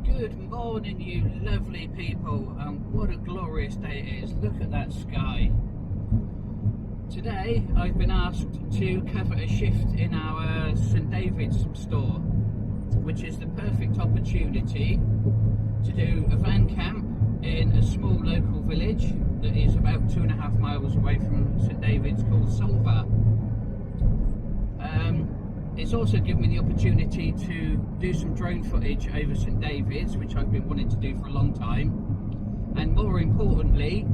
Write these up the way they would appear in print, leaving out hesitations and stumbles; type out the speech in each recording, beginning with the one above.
Good morning, you lovely people, and what a glorious day it is. Look at that sky. Today I've been asked to cover a shift in our St David's store, which is the perfect opportunity to do a van camp in a small local village that is about 2.5 miles away from St David's, called Solva. It's also given me the opportunity to do some drone footage over St David's, which I've been wanting to do for a long time, and more importantly,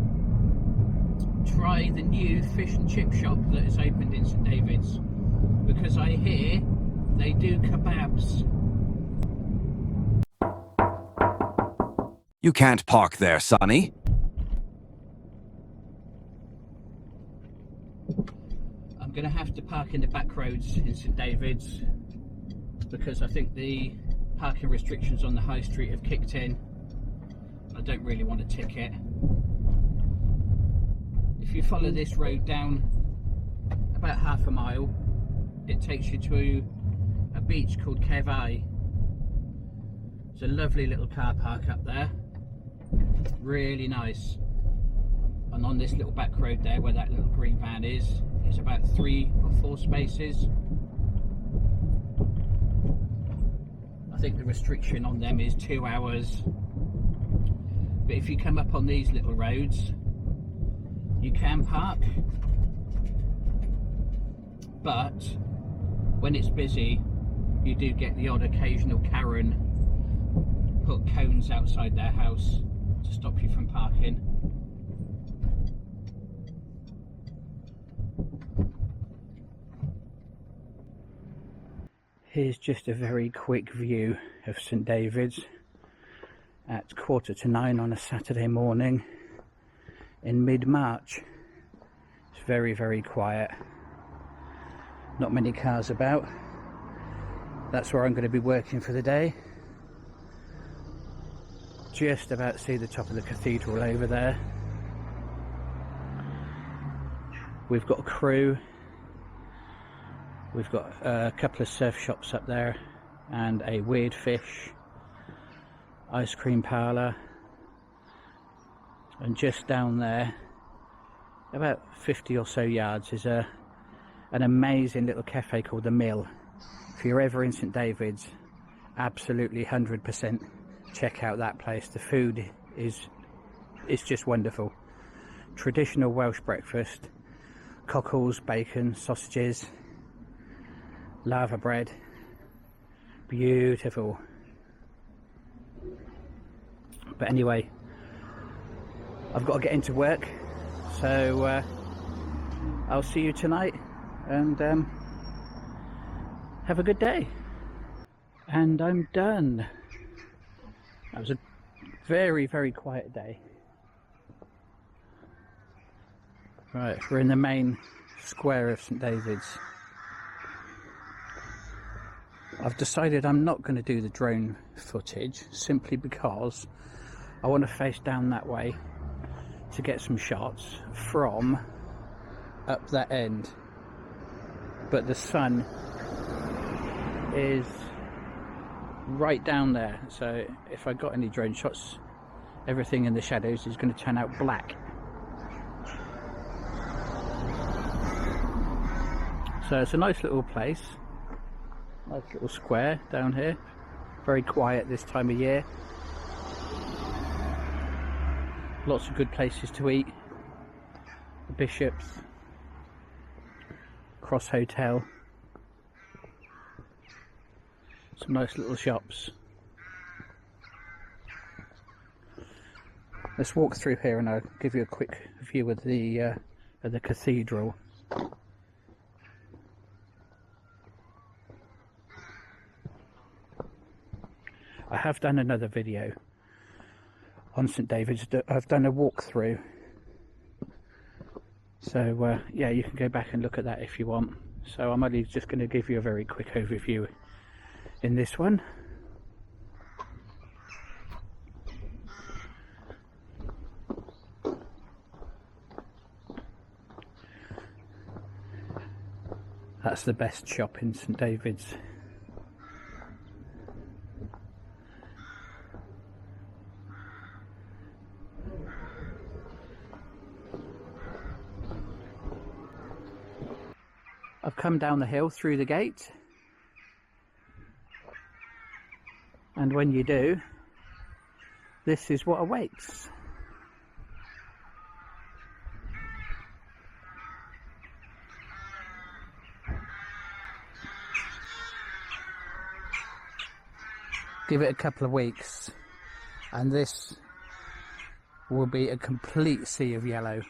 try the new fish and chip shop that has opened in St David's, because I hear they do kebabs. You can't park there, Sonny. I'm going to have to park in the back roads in St David's because I think the parking restrictions on the high street have kicked in. I don't really want a ticket. If you follow this road down about half a mile, it takes you to a beach called Kebabs. It's a lovely little car park up there, really nice. And on this little back road there, where that little green van is about 3 or 4 spaces. I think the restriction on them is 2 hours. But if you come up on these little roads, you can park. But when it's busy, you do get the odd occasional Karen put cones outside their house to stop you from parking. Here's just a very quick view of St David's at 9:15 on a Saturday morning in mid-March. It's very, very quiet. Not many cars about. That's where I'm going to be working for the day. Just about to see the top of the cathedral over there. We've got a crew. We've got a couple of surf shops up there and a weird fish ice cream parlour, and just down there about 50 or so yards is an amazing little cafe called The Mill. If you're ever in St David's, absolutely 100% check out that place. The food is just wonderful. Traditional Welsh breakfast, cockles, bacon, sausages, lava bread, beautiful. But anyway, I've got to get into work, so I'll see you tonight, and have a good day. And I'm done. That was a very, very quiet day. Right, we're in the main square of St David's. I've decided I'm not going to do the drone footage simply because I want to face down that way to get some shots from up that end, but the sun is right down there, so if I got any drone shots, everything in the shadows is going to turn out black. So it's a nice little place. Nice little square down here, very quiet this time of year. Lots of good places to eat. The Bishops, Cross Hotel, some nice little shops. Let's walk through here and I'll give you a quick view of the cathedral. I have done another video on St David's. I've done a walkthrough, so yeah, you can go back and look at that if you want. So I'm only just going to give you a very quick overview in this one. That's the best shop in St David's. I've come down the hill through the gate, and when you do, this is what awaits. Give it a couple of weeks and this will be a complete sea of yellow.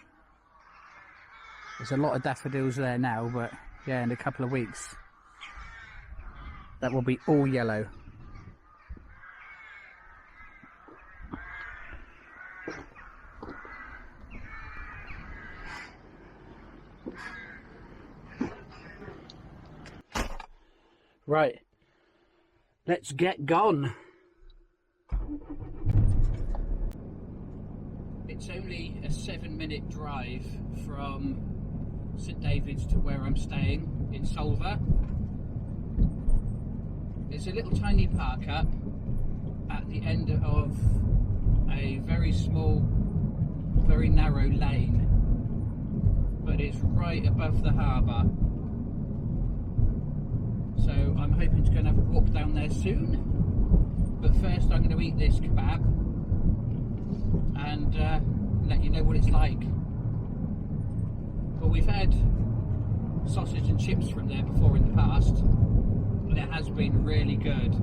There's a lot of daffodils there now, but yeah, in a couple of weeks that will be all yellow. Right, let's get gone. It's only a 7-minute drive from St David's to where I'm staying in Solva. It's a little tiny park up at the end of a very small, very narrow lane, but it's right above the harbour. So I'm hoping to go and have a walk down there soon. But first I'm going to eat this kebab and let you know what it's like. Well, we've had sausage and chips from there before in the past, and it has been really good.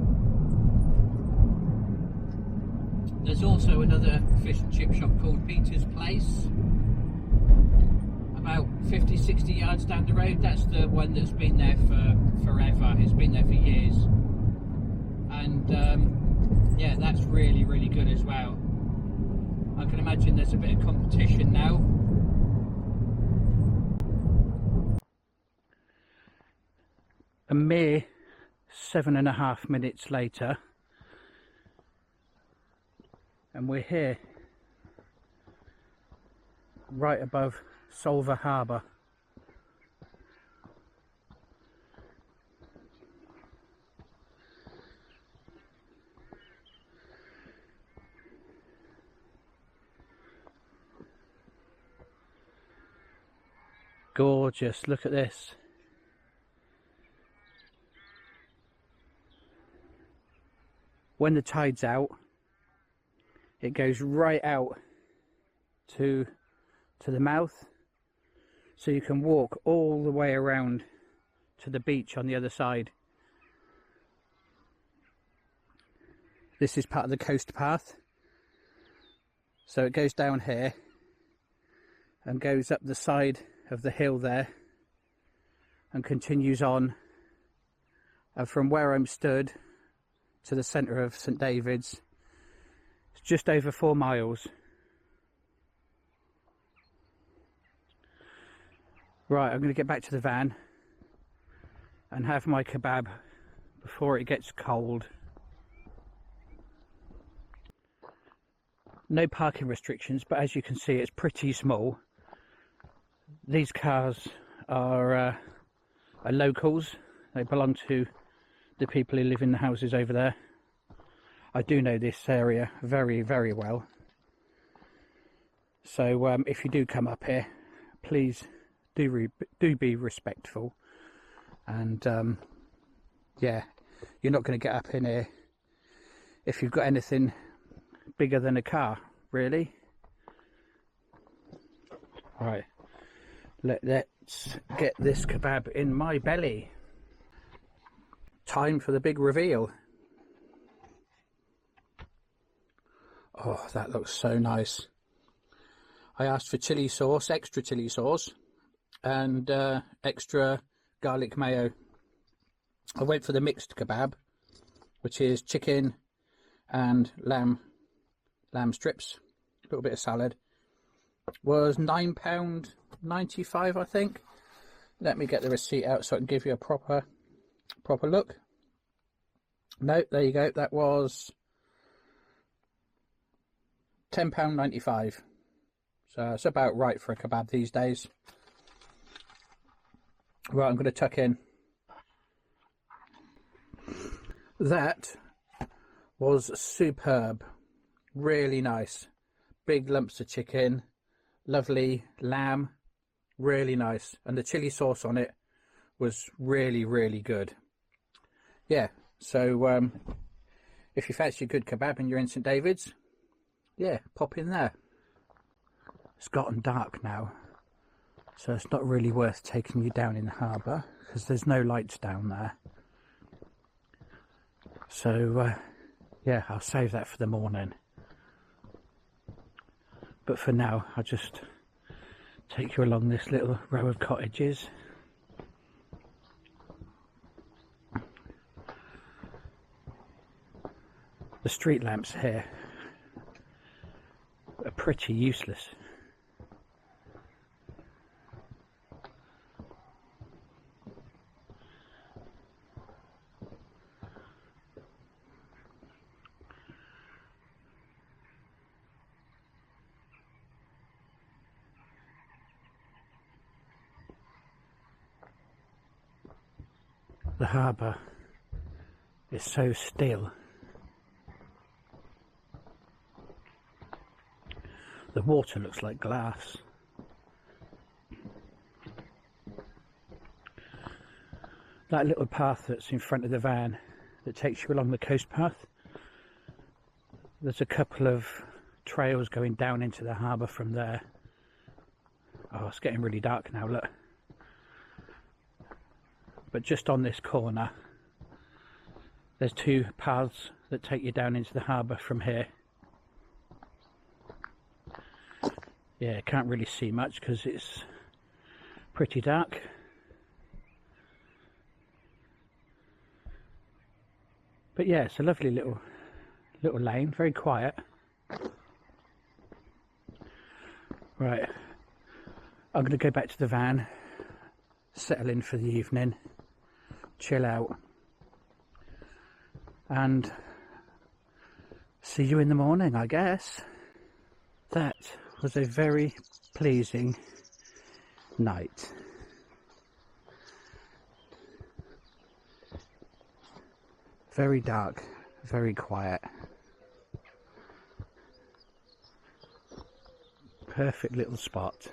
There's also another fish and chip shop called Peter's Place, about 50-60 yards down the road. That's the one that's been there for forever. It's been there for years, and yeah, that's really good as well. I can imagine there's a bit of competition now. A mere 7.5 minutes later and we're here right above Solva Harbour. Gorgeous, look at this. When the tide's out, it goes right out to the mouth, so you can walk all the way around to the beach on the other side. This is part of the coast path, so it goes down here and goes up the side of the hill there and continues on, and from where I'm stood to the centre of St David's, it's just over 4 miles. Right, I'm going to get back to the van and have my kebab before it gets cold. No parking restrictions, but as you can see, it's pretty small. These cars are locals. They belong to the people who live in the houses over there. I do know this area very well. So if you do come up here, please do be respectful, and yeah, you're not going to get up in here if you've got anything bigger than a car, really. Right, let's get this kebab in my belly. Time for the big reveal. Oh, that looks so nice. I asked for chili sauce, extra chili sauce, and extra garlic mayo. I went for the mixed kebab, which is chicken and lamb strips, a little bit of salad. Was £9.95, I think. Let me get the receipt out so I can give you a proper look. No, there you go, that was £10.95. So it's about right for a kebab these days. Right, I'm going to tuck in. That was superb. Really nice. Big lumps of chicken, lovely lamb, really nice. And the chili sauce on it was really, really good. Yeah, so if you fancy a good kebab and you're in St David's, yeah, pop in there. It's gotten dark now, so it's not really worth taking you down in the harbour because there's no lights down there. So yeah, I'll save that for the morning. But for now, I'll just take you along this little row of cottages. The street lamps here are pretty useless. The harbour is so still. The water looks like glass. That little path that's in front of the van that takes you along the coast path, there's a couple of trails going down into the harbour from there. Oh, it's getting really dark now, look. But just on this corner, there's two paths that take you down into the harbour from here. Yeah, can't really see much because it's pretty dark. But yeah, it's a lovely little lane, very quiet. Right, I'm going to go back to the van, settle in for the evening, chill out, and see you in the morning, I guess. That was a very pleasing night. Very dark, very quiet. Perfect little spot.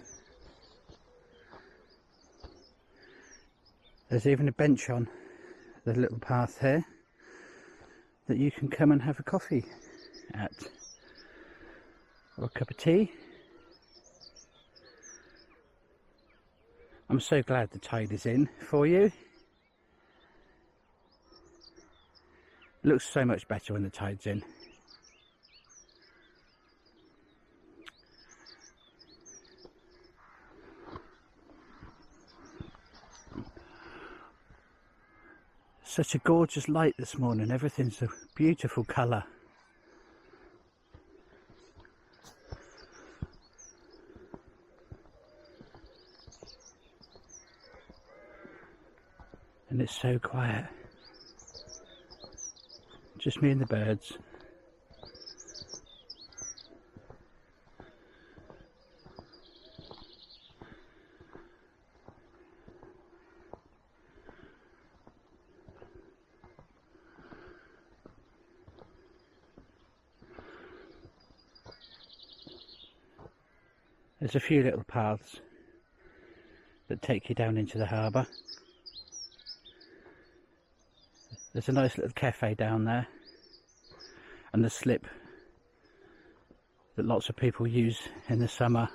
There's even a bench on the little path here that you can come and have a coffee at, or a cup of tea. I'm so glad the tide is in for you. It looks so much better when the tide's in. Such a gorgeous light this morning, everything's a beautiful colour. And it's so quiet. Just me and the birds. There's a few little paths that take you down into the harbour. There's a nice little cafe down there, and the slip that lots of people use in the summer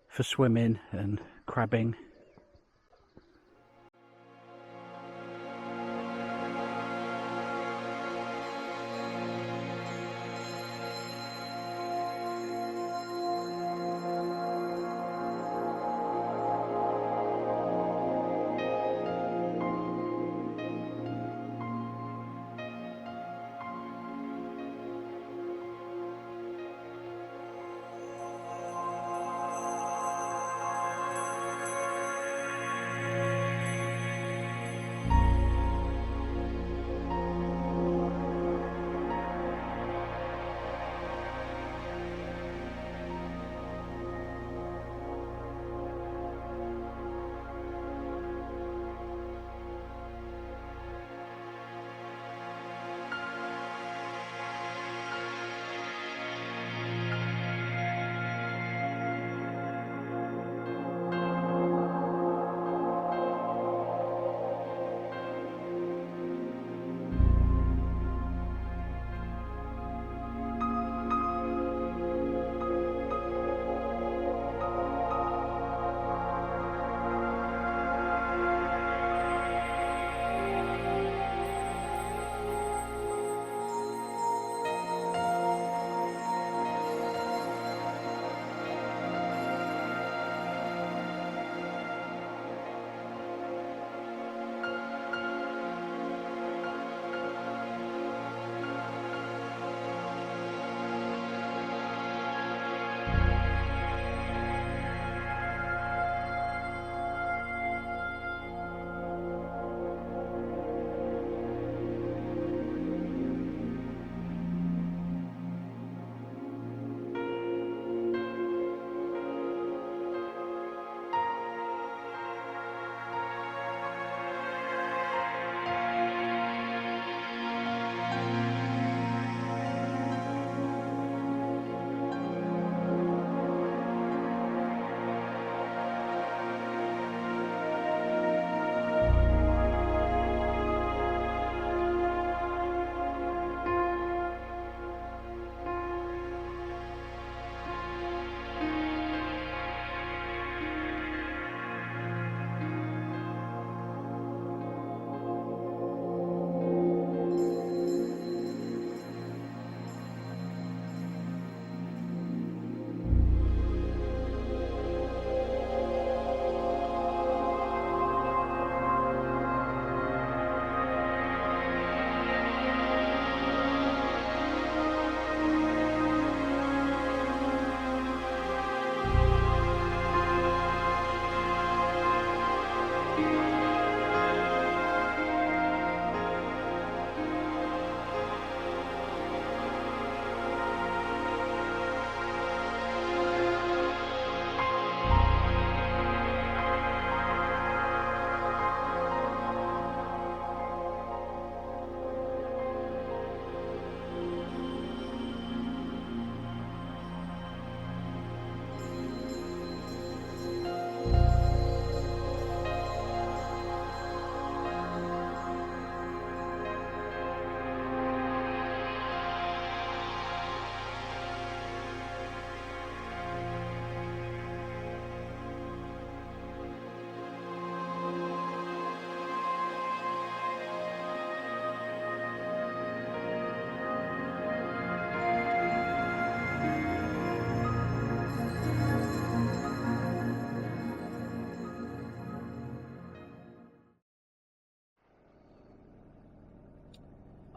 for swimming and crabbing.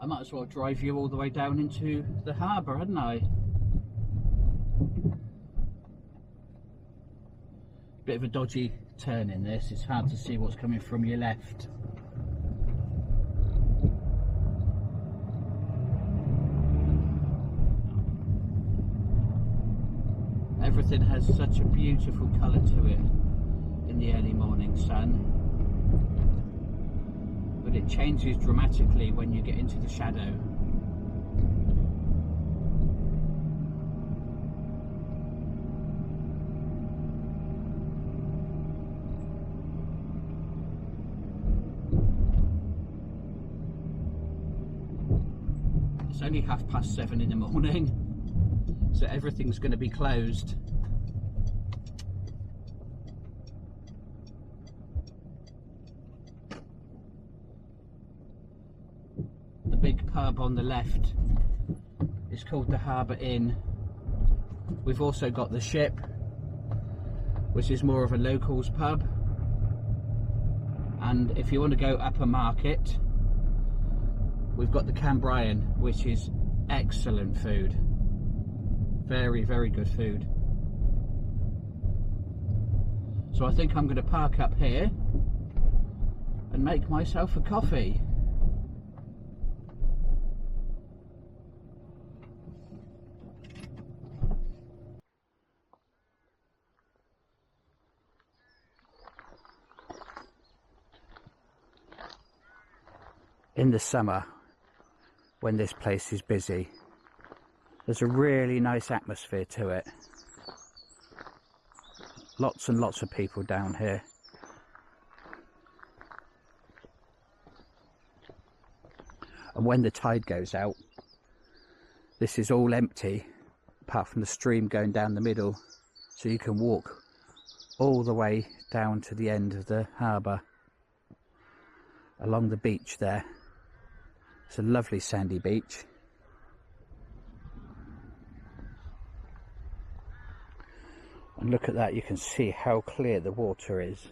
I might as well drive you all the way down into the harbour, hadn't I? Bit of a dodgy turn in this, it's hard to see what's coming from your left. Everything has such a beautiful colour to it in the early morning sun, but it changes dramatically when you get into the shadow. It's only 7:30 in the morning, so everything's going to be closed. The big pub on the left is called the Harbour Inn. We've also got the Ship, which is more of a locals pub, and if you want to go upper market, we've got the Cambrian, which is excellent food. Very, very good food. So I think I'm going to park up here and make myself a coffee. In the summer, when this place is busy, there's a really nice atmosphere to it. Lots and lots of people down here. And when the tide goes out, this is all empty, apart from the stream going down the middle, so you can walk all the way down to the end of the harbour, along the beach there. It's a lovely sandy beach. And look at that, you can see how clear the water is.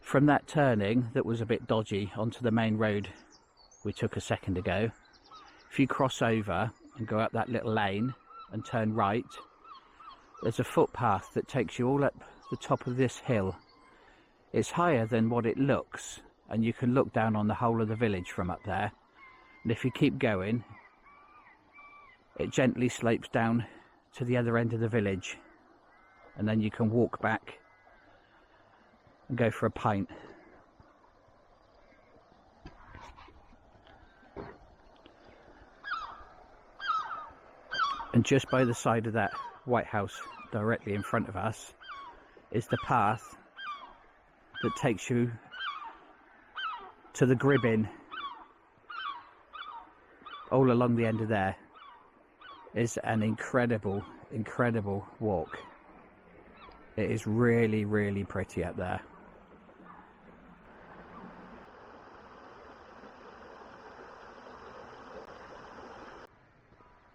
From that turning that was a bit dodgy onto the main road we took a second ago, if you cross over and go up that little lane and turn right, there's a footpath that takes you all up the top of this hill. It's higher than what it looks, and you can look down on the whole of the village from up there. And if you keep going, it gently slopes down to the other end of the village, and then you can walk back and go for a pint. And just by the side of that White House directly in front of us is the path that takes you to the Gribbin. All along the end of there is an incredible walk. It is really, really pretty up there.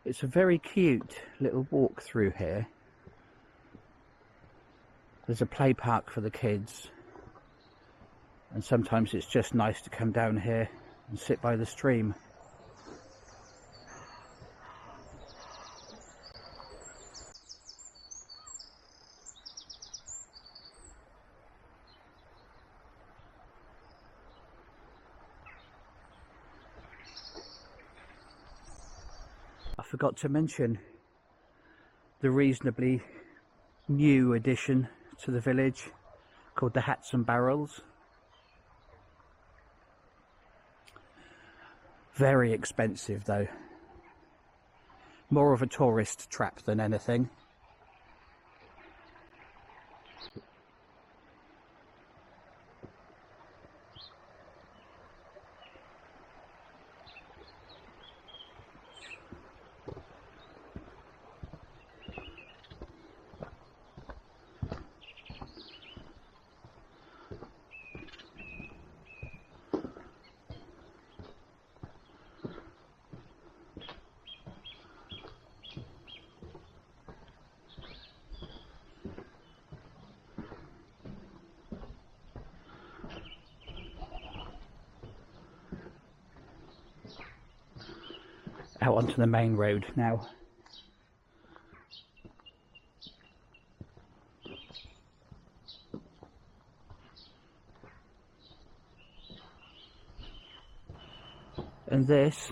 It's a very cute little walk through here. There's a play park for the kids, and sometimes it's just nice to come down here and sit by the stream. I forgot to mention the reasonably new addition to the village called the Hats and Barrels. Very expensive though. More of a tourist trap than anything. out onto the main road now. And this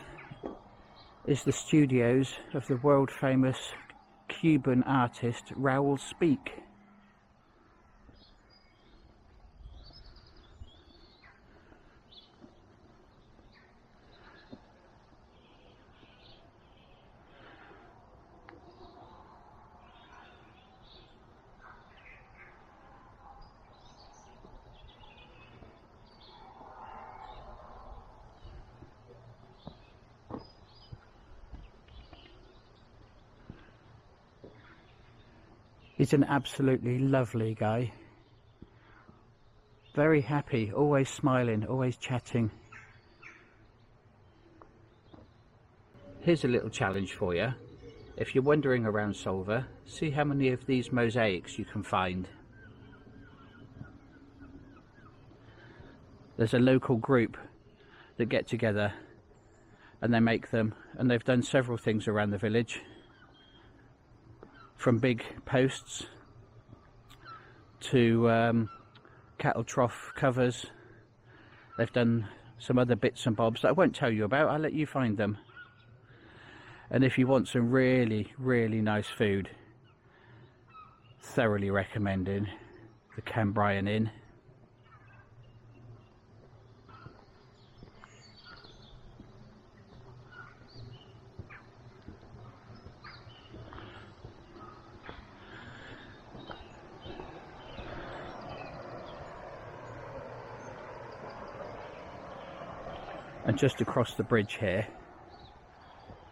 is the studios of the world famous Cuban artist Raul Speak. He's an absolutely lovely guy. Very happy, always smiling, always chatting. Here's a little challenge for you. If you're wandering around Solva, see how many of these mosaics you can find. There's a local group that get together and they make them, and they've done several things around the village. From big posts to cattle trough covers. They've done some other bits and bobs that I won't tell you about. I'll let you find them. And if you want some really, really nice food, thoroughly recommending the Cambrian Inn. And just across the bridge here,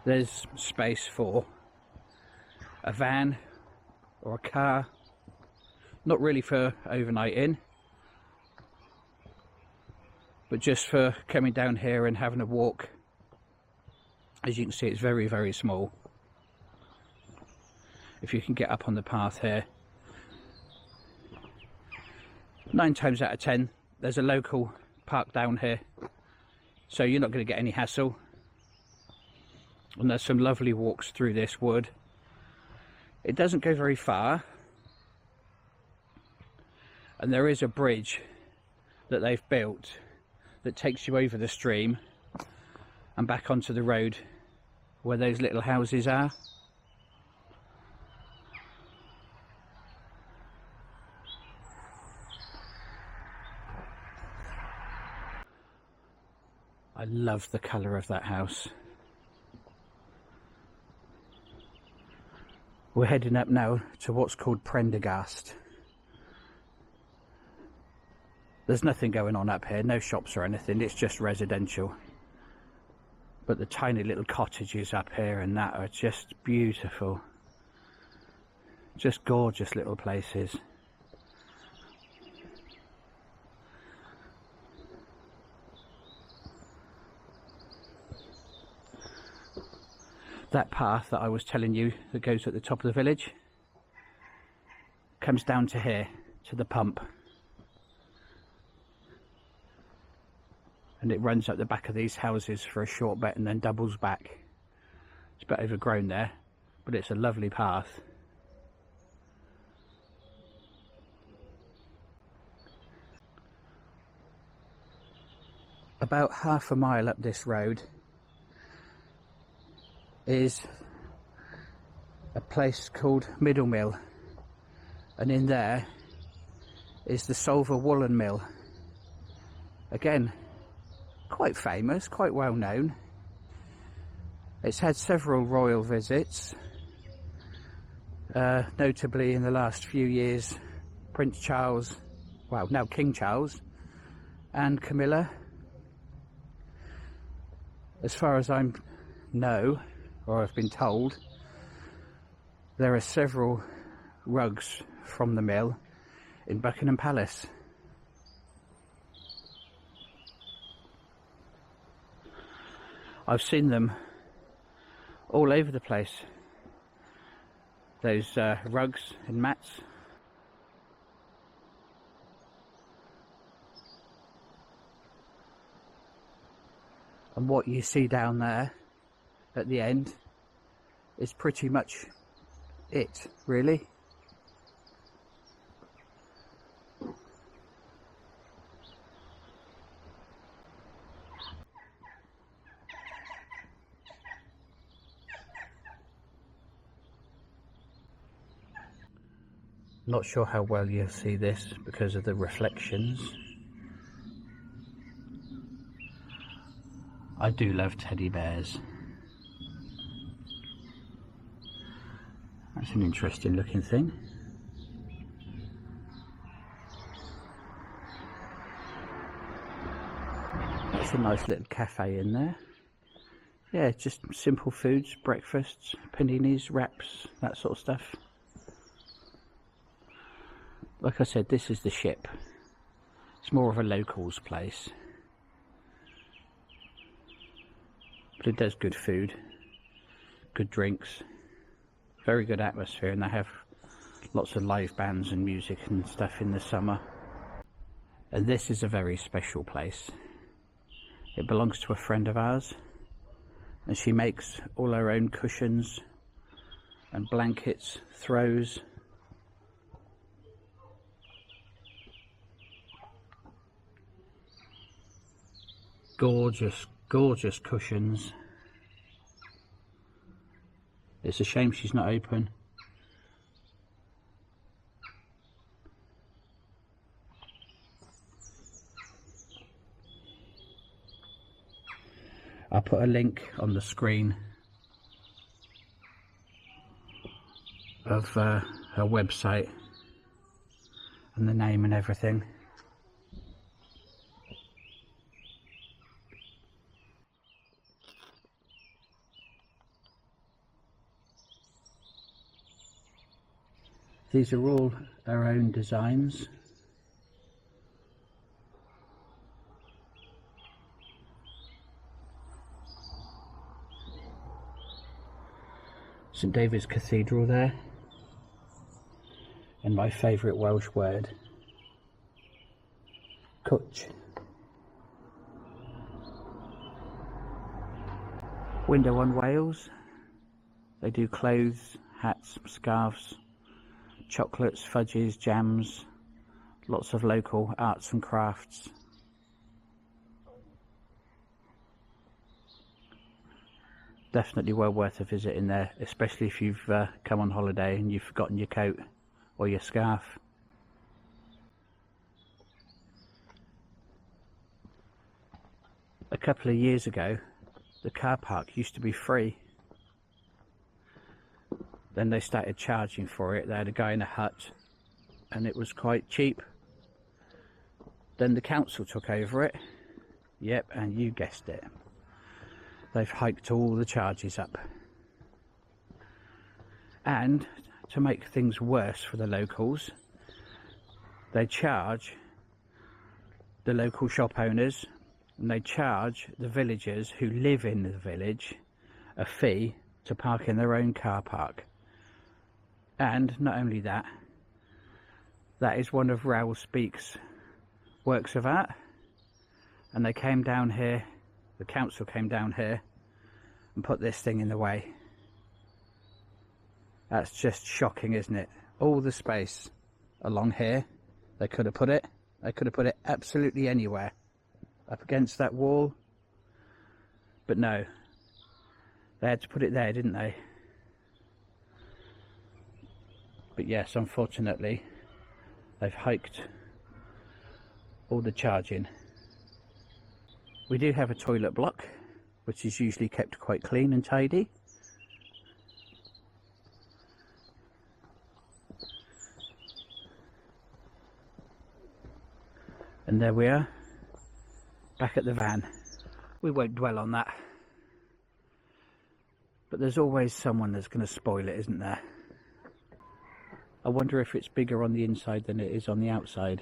there's space for a van or a car, not really for overnighting, but just for coming down here and having a walk. As you can see, it's very, very small. If you can get up on the path here, 9 times out of 10, there's a local park down here. So you're not going to get any hassle. And there's some lovely walks through this wood. It doesn't go very far. And there is a bridge that they've built that takes you over the stream and back onto the road where those little houses are. I love the colour of that house. We're heading up now to what's called Prendergast. There's nothing going on up here, no shops or anything, it's just residential. But the tiny little cottages up here and that are just beautiful. Just gorgeous little places. That path that I was telling you that goes at the top of the village comes down to here, to the pump. And it runs up the back of these houses for a short bit and then doubles back. It's a bit overgrown there, but it's a lovely path. About half a mile up this road is a place called Middle Mill, and in there is the Solva woolen mill. Again, quite famous, quite well known. It's had several royal visits, notably in the last few years Prince Charles, well now King Charles, and Camilla. As far as I know, or I've been told, there are several rugs from the mill in Buckingham Palace. I've seen them all over the place, those rugs and mats. And what you see down there, at the end is pretty much it, really. Not sure how well you'll see this because of the reflections. I do love teddy bears. That's an interesting looking thing. That's a nice little cafe in there. Yeah, just simple foods, breakfasts, paninis, wraps, that sort of stuff. Like I said, this is the Ship. It's more of a locals place. But it does good food, good drinks, very good atmosphere, and they have lots of live bands and music and stuff in the summer. And this is a very special place. It belongs to a friend of ours, and she makes all her own cushions and blankets, throws. Gorgeous, gorgeous cushions. It's a shame she's not open. I'll put a link on the screen of her website and the name and everything. These are all our own designs. St David's Cathedral there, and my favourite Welsh word, cwtch. Window on Wales. They do clothes, hats, scarves, chocolates, fudges, jams, lots of local arts and crafts. Definitely well worth a visit in there, especially if you've come on holiday and you've forgotten your coat or your scarf. A couple of years ago, the car park used to be free. Then they started charging for it. They had a guy in a hut and it was quite cheap. Then the council took over it. Yep, and you guessed it. They've hiked all the charges up. And to make things worse for the locals, they charge the local shop owners and they charge the villagers who live in the village a fee to park in their own car park. And not only that, that is one of Raoul Speak's works of art. And they came down here, the council came down here and put this thing in the way. That's just shocking, isn't it? All the space along here, they could have put it. They could have put it absolutely anywhere. Up against that wall. But no. They had to put it there, didn't they? But yes, unfortunately, they've hiked all the charging. We do have a toilet block, which is usually kept quite clean and tidy. And there we are, back at the van. We won't dwell on that. But there's always someone that's going to spoil it, isn't there? I wonder if it's bigger on the inside than it is on the outside.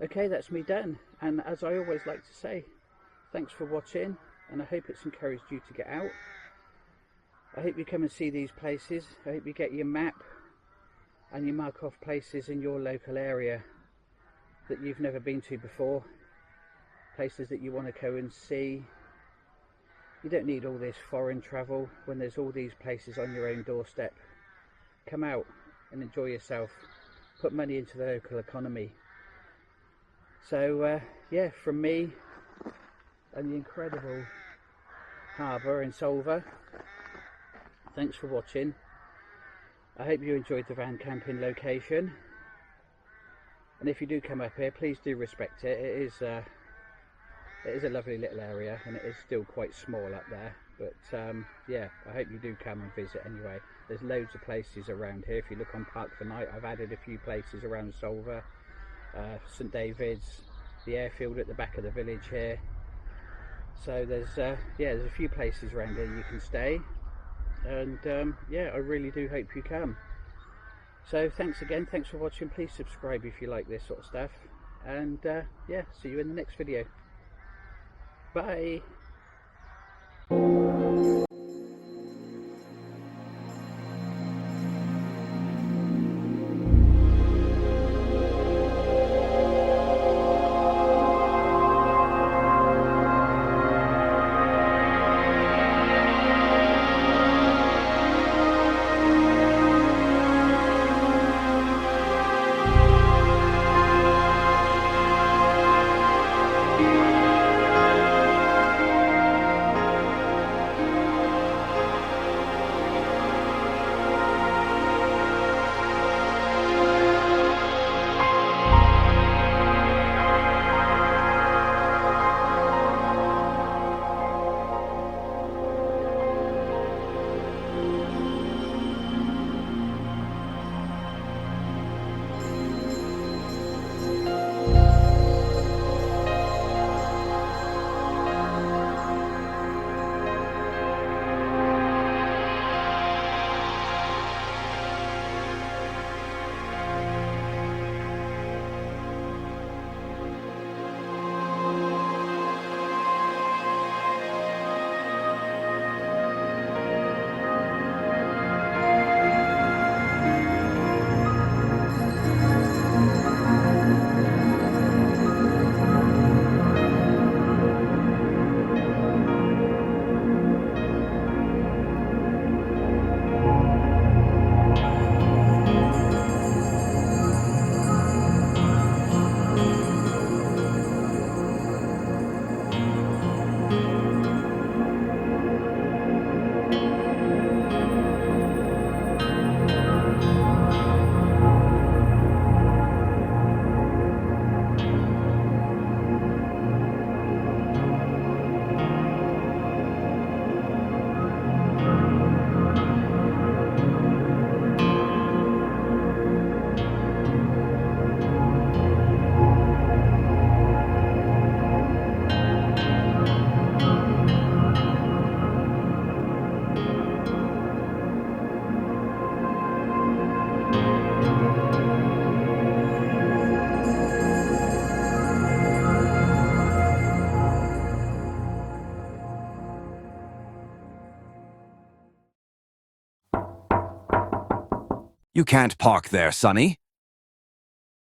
Okay, that's me done. And as I always like to say, thanks for watching, and I hope it's encouraged you to get out. I hope you come and see these places. I hope you get your map and you mark off places in your local area that you've never been to before, places that you want to go and see. You don't need all this foreign travel when there's all these places on your own doorstep. Come out and enjoy yourself. Put money into the local economy. So yeah, from me and the incredible harbour in Solva, thanks for watching. I hope you enjoyed the van camping location, and if you do come up here, please do respect it. It is a lovely little area, and it is still quite small up there, but yeah, I hope you do come and visit anyway. There's loads of places around here. If you look on Park for Night, I've added a few places around Solva, St David's, the airfield at the back of the village here. So there's yeah, there's a few places around here you can stay, and yeah, I really do hope you come. So thanks again, thanks for watching. Please subscribe if you like this sort of stuff, and yeah, see you in the next video. Bye. You can't park there, Sonny.